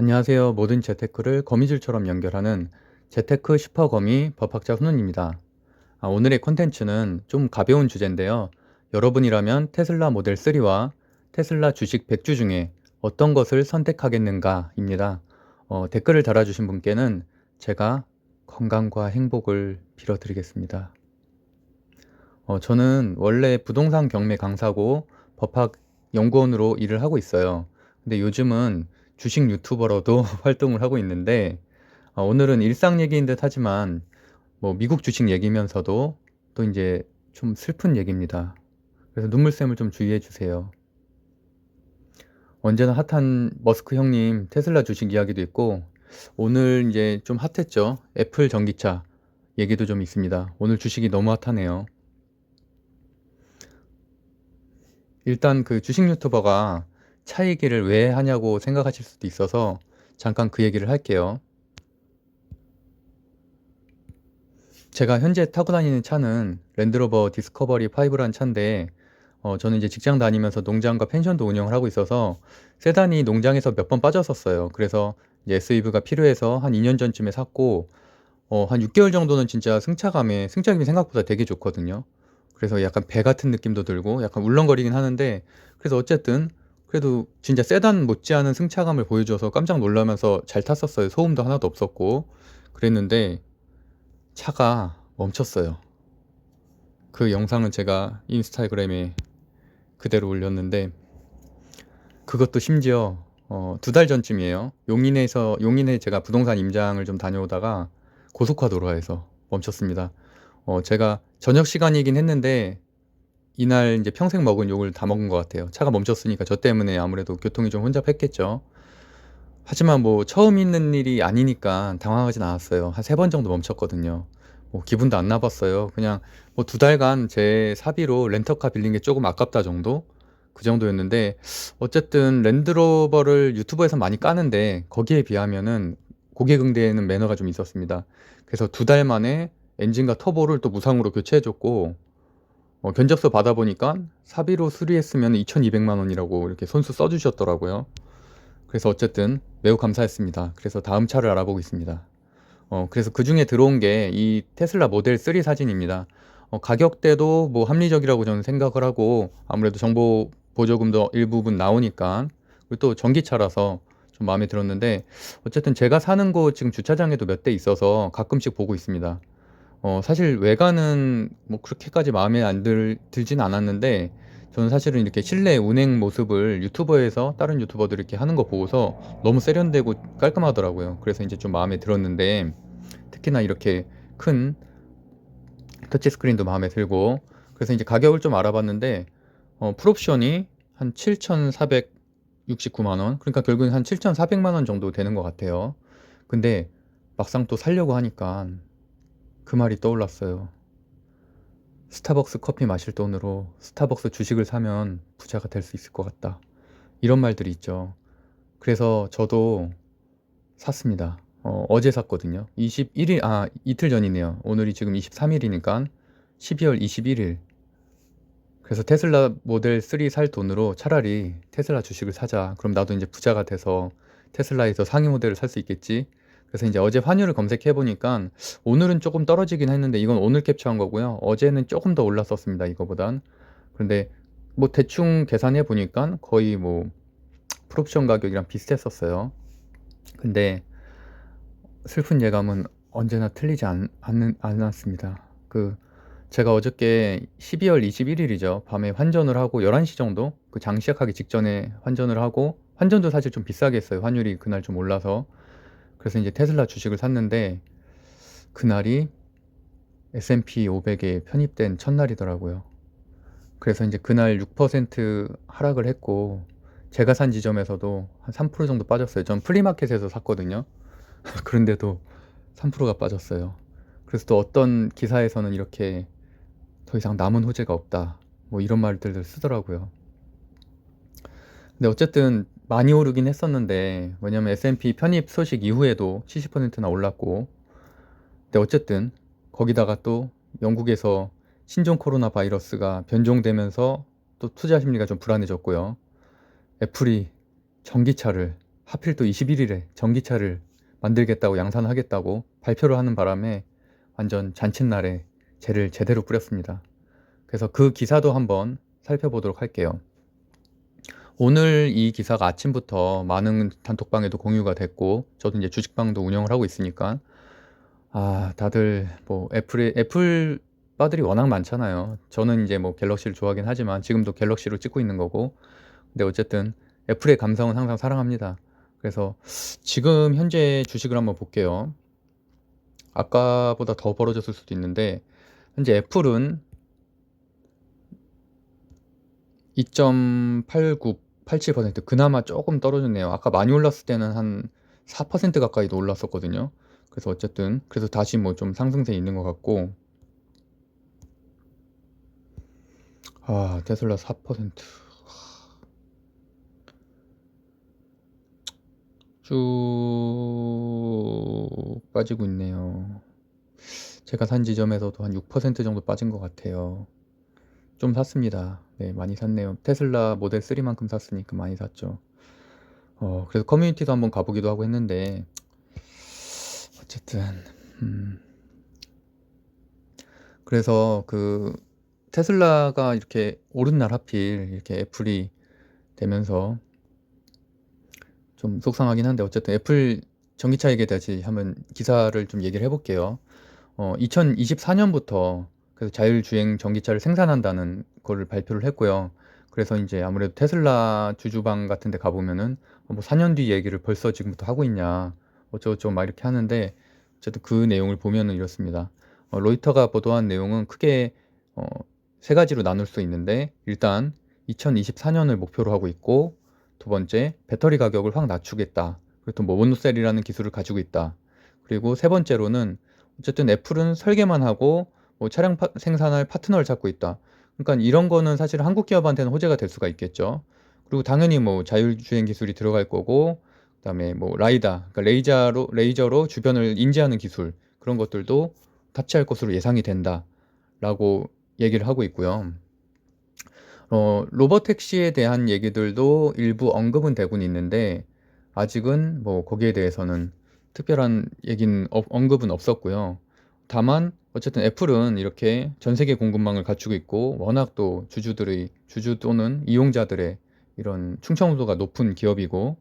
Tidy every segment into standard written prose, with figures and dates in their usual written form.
안녕하세요. 모든 재테크를 거미줄처럼 연결하는 재테크 슈퍼거미 법학자 훈훈입니다. 오늘의 콘텐츠는 좀 가벼운 주제인데요. 여러분이라면 테슬라 모델 3와 테슬라 주식 100주 중에 어떤 것을 선택하겠는가입니다. 댓글을 달아주신 분께는 제가 건강과 행복을 빌어드리겠습니다. 저는 원래 부동산 경매 강사고 법학 연구원으로 일을 하고 있어요. 근데 요즘은 주식 유튜버로도 활동을 하고 있는데, 오늘은 일상 얘기인 듯 하지만 뭐 미국 주식 얘기면서도 또 이제 좀 슬픈 얘기입니다. 그래서 눈물샘을 좀 주의해 주세요. 언제나 핫한 머스크 형님 테슬라 주식 이야기도 있고, 오늘 이제 좀 핫했죠. 애플 전기차 얘기도 좀 있습니다. 오늘 주식이 너무 핫하네요. 일단 그 주식 유튜버가 차 얘기를 왜 하냐고 생각하실 수도 있어서 잠깐 그 얘기를 할게요. 제가 현재 타고 다니는 차는 랜드로버 디스커버리 5란 차인데, 저는 이제 직장 다니면서 농장과 펜션도 운영을 하고 있어서 세단이 농장에서 몇 번 빠졌었어요. 그래서 이제 SUV가 필요해서 한 2년 전쯤에 샀고, 한 6개월 정도는 진짜 승차감이 생각보다 되게 좋거든요. 그래서 약간 배 같은 느낌도 들고 약간 울렁거리긴 하는데, 그래서 어쨌든 그래도 진짜 세단 못지않은 승차감을 보여줘서 깜짝 놀라면서 잘 탔었어요. 소음도 하나도 없었고 그랬는데 차가 멈췄어요. 그 영상은 제가 인스타그램에 그대로 올렸는데, 그것도 심지어 2달 전쯤이에요. 용인에 제가 부동산 임장을 좀 다녀오다가 고속화도로에서 멈췄습니다. 제가 저녁 시간이긴 했는데 이날 이제 평생 먹은 욕을 다 먹은 것 같아요. 차가 멈췄으니까 저 때문에 아무래도 교통이 좀 혼잡했겠죠. 하지만 뭐 처음 있는 일이 아니니까 당황하진 않았어요. 한 3번 정도 멈췄거든요. 뭐 기분도 안 나빴어요. 그냥 뭐 2달간 제 사비로 렌터카 빌린 게 조금 아깝다 정도? 그 정도였는데, 어쨌든 랜드로버를 유튜브에서 많이 까는데 거기에 비하면은 고객응대에는 매너가 좀 있었습니다. 그래서 2달 만에 엔진과 터보를 또 무상으로 교체해줬고, 견적서 받아보니까 사비로 수리했으면 2,200만 원이라고 이렇게 손수 써주셨더라고요. 그래서 어쨌든 매우 감사했습니다. 그래서 다음 차를 알아보고 있습니다. 그래서 그 중에 들어온 게 이 테슬라 모델 3 사진입니다. 가격대도 뭐 합리적이라고 저는 생각을 하고, 아무래도 정보 보조금도 일부분 나오니까, 그리고 또 전기차라서 좀 마음에 들었는데, 어쨌든 제가 사는 곳 지금 주차장에도 몇 대 있어서 가끔씩 보고 있습니다. 사실 외관은 뭐 그렇게까지 마음에 들진 않았는데, 저는 사실은 이렇게 실내 운행 모습을 유튜버에서 다른 유튜버들 이렇게 하는 거 보고서 너무 세련되고 깔끔하더라고요. 그래서 이제 좀 마음에 들었는데, 특히나 이렇게 큰 터치 스크린도 마음에 들고, 그래서 이제 가격을 좀 알아봤는데, 풀옵션이 한 7,469만 원, 그러니까 결국엔 한 7,400만 원 정도 되는 것 같아요. 근데 막상 또 살려고 하니까 그 말이 떠올랐어요. 스타벅스 커피 마실 돈으로 스타벅스 주식을 사면 부자가 될 수 있을 것 같다. 이런 말들이 있죠. 그래서 저도 샀습니다. 어제 샀거든요. 21일, 이틀 전이네요. 오늘이 지금 23일이니까 12월 21일. 그래서 테슬라 모델 3 살 돈으로 차라리 테슬라 주식을 사자. 그럼 나도 이제 부자가 돼서 테슬라에서 상위 모델을 살 수 있겠지. 그래서 이제 어제 환율을 검색해 보니까 오늘은 조금 떨어지긴 했는데, 이건 오늘 캡처한 거고요. 어제는 조금 더 올랐었습니다, 이거보단. 그런데 뭐 대충 계산해 보니까 거의 뭐 풀옵션 가격이랑 비슷했었어요. 근데 슬픈 예감은 언제나 틀리지 않았습니다. 제가 어저께 12월 21일이죠. 밤에 환전을 하고 11시 정도? 그 장 시작하기 직전에 환전을 하고, 환전도 사실 좀 비싸게 했어요. 환율이 그날 좀 올라서. 그래서 이제 테슬라 주식을 샀는데, 그날이 S&P 500에 편입된 첫날이더라고요. 그래서 이제 그날 6% 하락을 했고, 제가 산 지점에서도 한 3% 정도 빠졌어요. 전 플리마켓에서 샀거든요. 그런데도 3%가 빠졌어요. 그래서 또 어떤 기사에서는 이렇게 더 이상 남은 호재가 없다, 뭐 이런 말들을 쓰더라고요. 근데 어쨌든 많이 오르긴 했었는데, 왜냐면 S&P 편입 소식 이후에도 70%나 올랐고, 근데 어쨌든 거기다가 또 영국에서 신종 코로나 바이러스가 변종되면서 또 투자 심리가 좀 불안해졌고요. 애플이 전기차를 하필 또 21일에 전기차를 만들겠다고 양산하겠다고 발표를 하는 바람에 완전 잔칫날에 재를 제대로 뿌렸습니다. 그래서 그 기사도 한번 살펴보도록 할게요. 오늘 이 기사가 아침부터 많은 단톡방에도 공유가 됐고, 저도 이제 주식방도 운영을 하고 있으니까, 다들 뭐 애플 바들이 워낙 많잖아요. 저는 이제 뭐 갤럭시를 좋아하긴 하지만 지금도 갤럭시로 찍고 있는 거고, 근데 어쨌든 애플의 감성은 항상 사랑합니다. 그래서 지금 현재 주식을 한번 볼게요. 아까보다 더 벌어졌을 수도 있는데, 현재 애플은 2.8987%, 그나마 조금 떨어졌네요. 아까 많이 올랐을 때는 한 4% 가까이도 올랐었거든요. 그래서 어쨌든 그래서 다시 뭐 좀 상승세에 있는 것 같고, 테슬라 4%. 쭉 빠지고 있네요. 제가 산 지점에서도 한 6% 정도 빠진 것 같아요. 좀 샀습니다. 네, 많이 샀네요. 테슬라 모델 3만큼 샀으니까 많이 샀죠. 그래서 커뮤니티도 한번 가보기도 하고 했는데, 어쨌든 그래서 그 테슬라가 이렇게 오른 날 하필 이렇게 애플이 되면서 좀 속상하긴 한데, 어쨌든 애플 전기차 얘기에 다시 한번 기사를 좀 얘기를 해볼게요. 2024년부터 그래서 자율주행 전기차를 생산한다는 거를 발표를 했고요. 그래서 이제 아무래도 테슬라 주주방 같은 데 가보면은 뭐 4년 뒤 얘기를 벌써 지금부터 하고 있냐 어쩌고저쩌고 막 이렇게 하는데, 어쨌든 그 내용을 보면은 이렇습니다. 로이터가 보도한 내용은 크게 어, 세 가지로 나눌 수 있는데, 일단 2024년을 목표로 하고 있고, 두 번째 배터리 가격을 확 낮추겠다. 그리고 또 모노셀이라는 기술을 가지고 있다. 그리고 세 번째로는 어쨌든 애플은 설계만 하고 뭐 차량 생산할 파트너를 찾고 있다. 그러니까 이런 거는 사실 한국 기업한테는 호재가 될 수가 있겠죠. 그리고 당연히 뭐 자율주행 기술이 들어갈 거고, 그다음에 뭐 라이다, 그러니까 레이저로 주변을 인지하는 기술, 그런 것들도 탑재할 것으로 예상이 된다라고 얘기를 하고 있고요. 로버택시에 대한 얘기들도 일부 언급은 되곤 있는데, 아직은 뭐 거기에 대해서는 특별한 언급은 없었고요. 다만 어쨌든 애플은 이렇게 전 세계 공급망을 갖추고 있고, 워낙 또 주주 또는 이용자들의 이런 충성도가 높은 기업이고,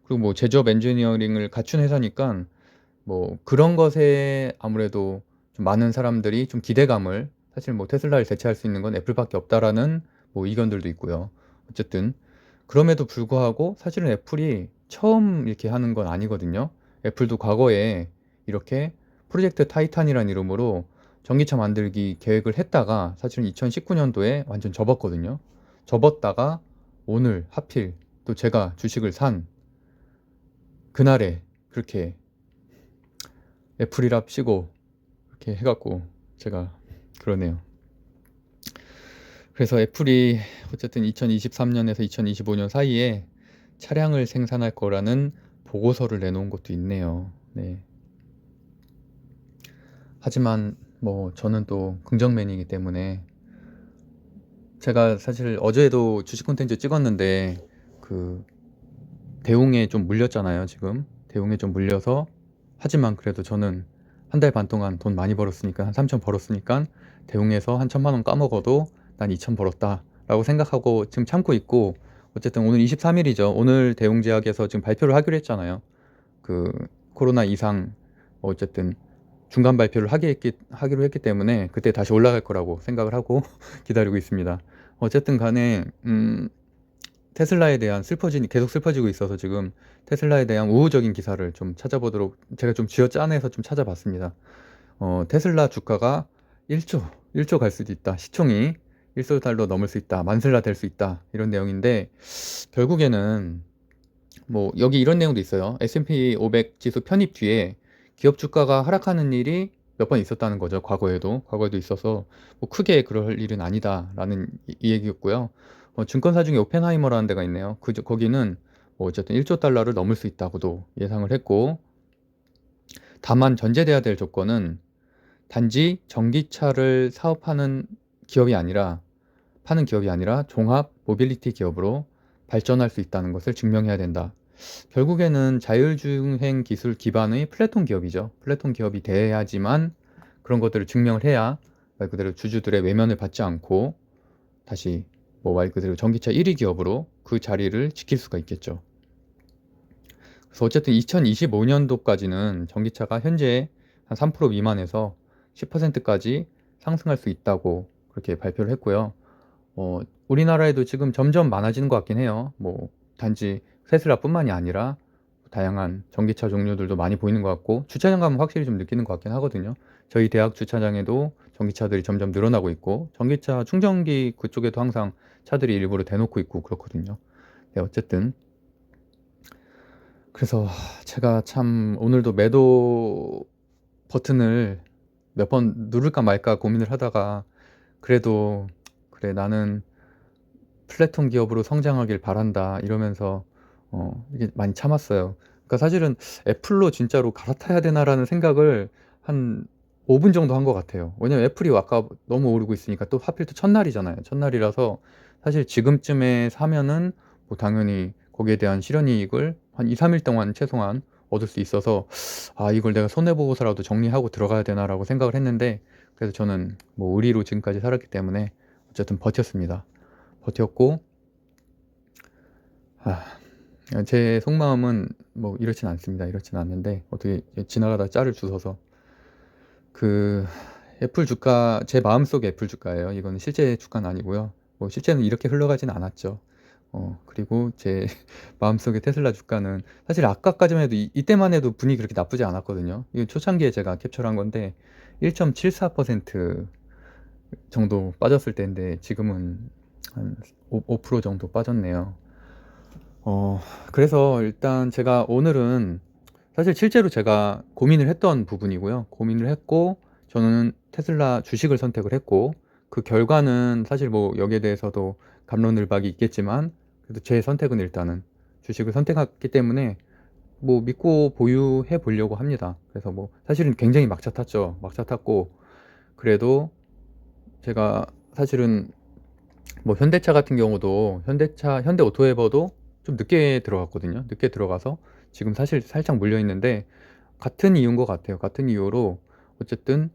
그리고 뭐 제조업 엔지니어링을 갖춘 회사니까 뭐 그런 것에 아무래도 좀 많은 사람들이 좀 기대감을, 사실 뭐 테슬라를 대체할 수 있는 건 애플밖에 없다라는 뭐 의견들도 있고요. 어쨌든 그럼에도 불구하고 사실은 애플이 처음 이렇게 하는 건 아니거든요. 애플도 과거에 이렇게 프로젝트 타이탄이라는 이름으로 전기차 만들기 계획을 했다가 사실은 2019년도에 완전 접었거든요. 접었다가 오늘 하필 또 제가 주식을 산 그날에 그렇게 애플이랍시고 이렇게 해갖고 제가 그러네요. 그래서 애플이 어쨌든 2023년에서 2025년 사이에 차량을 생산할 거라는 보고서를 내놓은 것도 있네요. 네. 하지만 뭐 저는 또 긍정맨이기 때문에, 제가 사실 어제도 주식 콘텐츠 찍었는데 그 대웅에 좀 물렸잖아요. 지금 대웅에 좀 물려서, 하지만 그래도 저는 한 달 반 동안 돈 많이 벌었으니까, 한 3천 벌었으니까 대웅에서 한 1,000만 원 까먹어도 난 2천 벌었다 라고 생각하고 지금 참고 있고, 어쨌든 오늘 23일이죠. 오늘 대웅제약에서 지금 발표를 하기로 했잖아요. 그 코로나 이상 어쨌든 중간 발표를 하기로 했기 때문에 그때 다시 올라갈 거라고 생각을 하고 기다리고 있습니다. 어쨌든 간에 테슬라에 대한 계속 슬퍼지고 있어서 지금 테슬라에 대한 우호적인 기사를 좀 찾아보도록 제가 좀 쥐어짜내서 좀 찾아봤습니다. 테슬라 주가가 1조 갈 수도 있다. 시총이 1조 달러 넘을 수 있다. 만슬라 될 수 있다. 이런 내용인데, 결국에는 뭐 여기 이런 내용도 있어요. S&P 500 지수 편입 뒤에 기업 주가가 하락하는 일이 몇 번 있었다는 거죠. 과거에도 있어서 뭐 크게 그럴 일은 아니다라는 이 얘기였고요. 증권사 중에 오펜하이머라는 데가 있네요. 거기는 뭐 어쨌든 1조 달러를 넘을 수 있다고도 예상을 했고, 다만 전제돼야 될 조건은 단지 전기차를 사업하는 기업이 아니라 파는 기업이 아니라 종합 모빌리티 기업으로 발전할 수 있다는 것을 증명해야 된다. 결국에는 자율주행 기술 기반의 플랫폼 기업이죠. 플랫폼 기업이 돼야지만 그런 것들을 증명을 해야 말 그대로 주주들의 외면을 받지 않고 다시 뭐 말 그대로 전기차 1위 기업으로 그 자리를 지킬 수가 있겠죠. 그래서 어쨌든 2025년도까지는 전기차가 현재 한 3% 미만에서 10%까지 상승할 수 있다고 그렇게 발표를 했고요. 우리나라에도 지금 점점 많아지는 것 같긴 해요. 뭐 단지 테슬라뿐만이 아니라 다양한 전기차 종류들도 많이 보이는 것 같고, 주차장 가면 확실히 좀 느끼는 것 같긴 하거든요. 저희 대학 주차장에도 전기차들이 점점 늘어나고 있고, 전기차 충전기 그쪽에도 항상 차들이 일부러 대놓고 있고 그렇거든요. 네, 어쨌든 그래서 제가 참 오늘도 매도 버튼을 몇 번 누를까 말까 고민을 하다가, 그래도 그래 나는 플랫폼 기업으로 성장하길 바란다 이러면서 이게 많이 참았어요. 그러니까 사실은 '애플로 진짜로 갈아타야 되나.'라는 생각을 한 5분 정도 한 것 같아요. 왜냐면 애플이 아까 너무 오르고 있으니까, 또 하필 또 첫날이잖아요. 첫날이라서 사실 지금쯤에 사면은 뭐 당연히 거기에 대한 실현이익을 한 2-3일 동안 최소한 얻을 수 있어서 '아 이걸 내가 손해 보고서라도 정리하고 들어가야 되나.'라고 생각을 했는데, 그래서 저는 뭐 의리로 지금까지 살았기 때문에 어쨌든 버텼습니다. 버텼고, 제 속마음은 뭐 이렇진 않습니다. 이렇진 않는데 어떻게 지나가다 짤을 주워서 그 애플 주가, 제 마음속의 애플 주가예요. 이거는 실제 주가는 아니고요. 뭐 실제는 이렇게 흘러가진 않았죠. 그리고 제 마음속의 테슬라 주가는 사실 아까까지만 해도 이때만 해도 분위기 그렇게 나쁘지 않았거든요. 이거 초창기에 제가 캡처를 한 건데 1.74% 정도 빠졌을 때인데 지금은 한 5% 정도 빠졌네요. 그래서 일단 제가 오늘은 사실 실제로 제가 고민을 했던 부분이고요. 고민을 했고 저는 테슬라 주식을 선택을 했고, 그 결과는 사실 뭐 여기에 대해서도 갑론을박이 있겠지만 그래도 제 선택은 일단은 주식을 선택했기 때문에 뭐 믿고 보유해 보려고 합니다. 그래서 뭐 사실은 굉장히 막차 탔죠. 막차 탔고, 그래도 제가 사실은 뭐 현대차 같은 경우도 현대오토에버도 좀 늦게 들어갔거든요. 늦게 들어가서 지금 사실 살짝 물려 있는데, 같은 이유인 것 같아요. 같은 이유로 어쨌든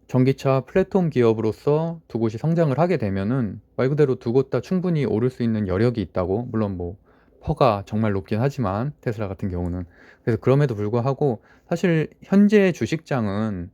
전기차 플랫폼 기업으로서 두 곳이 성장을 하게 되면은 말 그대로 두 곳 다 충분히 오를 수 있는 여력이 있다고. 물론 뭐 퍼가 정말 높긴 하지만 테슬라 같은 경우는. 그래서 그럼에도 불구하고 사실 현재 주식장은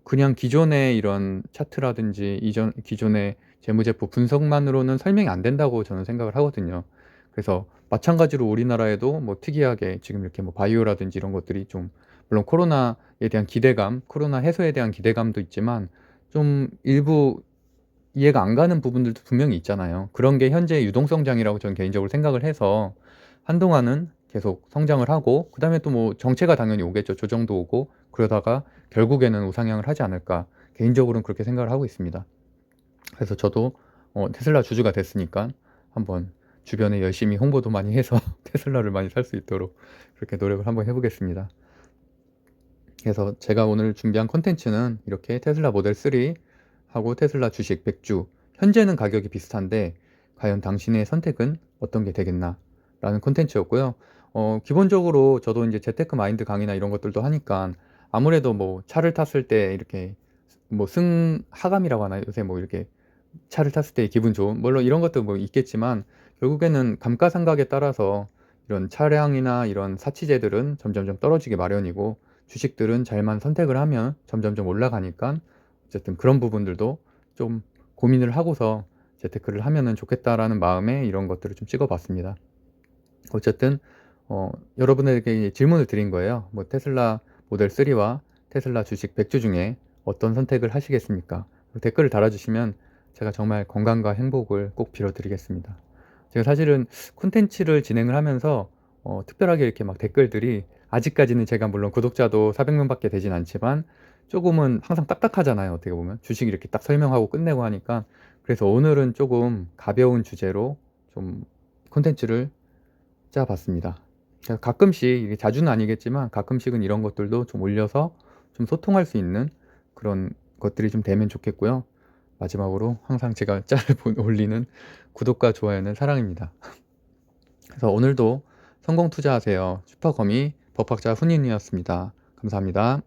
그냥 기존의 이런 차트라든지 기존의 재무제표 분석만으로는 설명이 안 된다고 저는 생각을 하거든요. 그래서 마찬가지로 우리나라에도 뭐 특이하게 지금 이렇게 뭐 바이오라든지 이런 것들이 좀, 물론 코로나에 대한 기대감, 코로나 해소에 대한 기대감도 있지만 좀 일부 이해가 안 가는 부분들도 분명히 있잖아요. 그런 게 현재 유동성장이라고 저는 개인적으로 생각을 해서 한동안은 계속 성장을 하고, 그다음에 또 뭐 정체가 당연히 오겠죠. 조정도 오고 그러다가 결국에는 우상향을 하지 않을까, 개인적으로는 그렇게 생각을 하고 있습니다. 그래서 저도 테슬라 주주가 됐으니까 한번 주변에 열심히 홍보도 많이 해서 테슬라를 많이 살 수 있도록 그렇게 노력을 한번 해보겠습니다. 그래서 제가 오늘 준비한 컨텐츠는 이렇게 테슬라 모델 3 하고 테슬라 주식 100주, 현재는 가격이 비슷한데 과연 당신의 선택은 어떤 게 되겠나 라는 컨텐츠였고요. 기본적으로 저도 이제 재테크 마인드 강의나 이런 것들도 하니까 아무래도 뭐 차를 탔을 때 이렇게 뭐 승하감이라고 하나요? 요새 뭐 이렇게 차를 탔을 때 기분 좋은, 물론 이런 것도 뭐 있겠지만 결국에는 감가상각에 따라서 이런 차량이나 이런 사치제들은 점점점 떨어지기 마련이고, 주식들은 잘만 선택을 하면 점점점 올라가니까 어쨌든 그런 부분들도 좀 고민을 하고서 재테크를 하면은 좋겠다라는 마음에 이런 것들을 좀 찍어봤습니다. 어쨌든 여러분에게 질문을 드린 거예요. 뭐 테슬라 모델 3와 테슬라 주식 100주 중에 어떤 선택을 하시겠습니까? 댓글을 달아주시면 제가 정말 건강과 행복을 꼭 빌어드리겠습니다. 제가 사실은 콘텐츠를 진행을 하면서 특별하게 이렇게 막 댓글들이, 아직까지는 제가 물론 구독자도 400명밖에 되진 않지만 조금은 항상 딱딱하잖아요. 어떻게 보면 주식 이렇게 딱 설명하고 끝내고 하니까. 그래서 오늘은 조금 가벼운 주제로 좀 콘텐츠를 짜봤습니다. 가끔씩, 이게 자주는 아니겠지만 가끔씩은 이런 것들도 좀 올려서 좀 소통할 수 있는 그런 것들이 좀 되면 좋겠고요. 마지막으로 항상 제가 짤을 올리는 구독과 좋아요는 사랑입니다. 그래서 오늘도 성공 투자하세요. 슈퍼거미 법학자 훈인이었습니다. 감사합니다.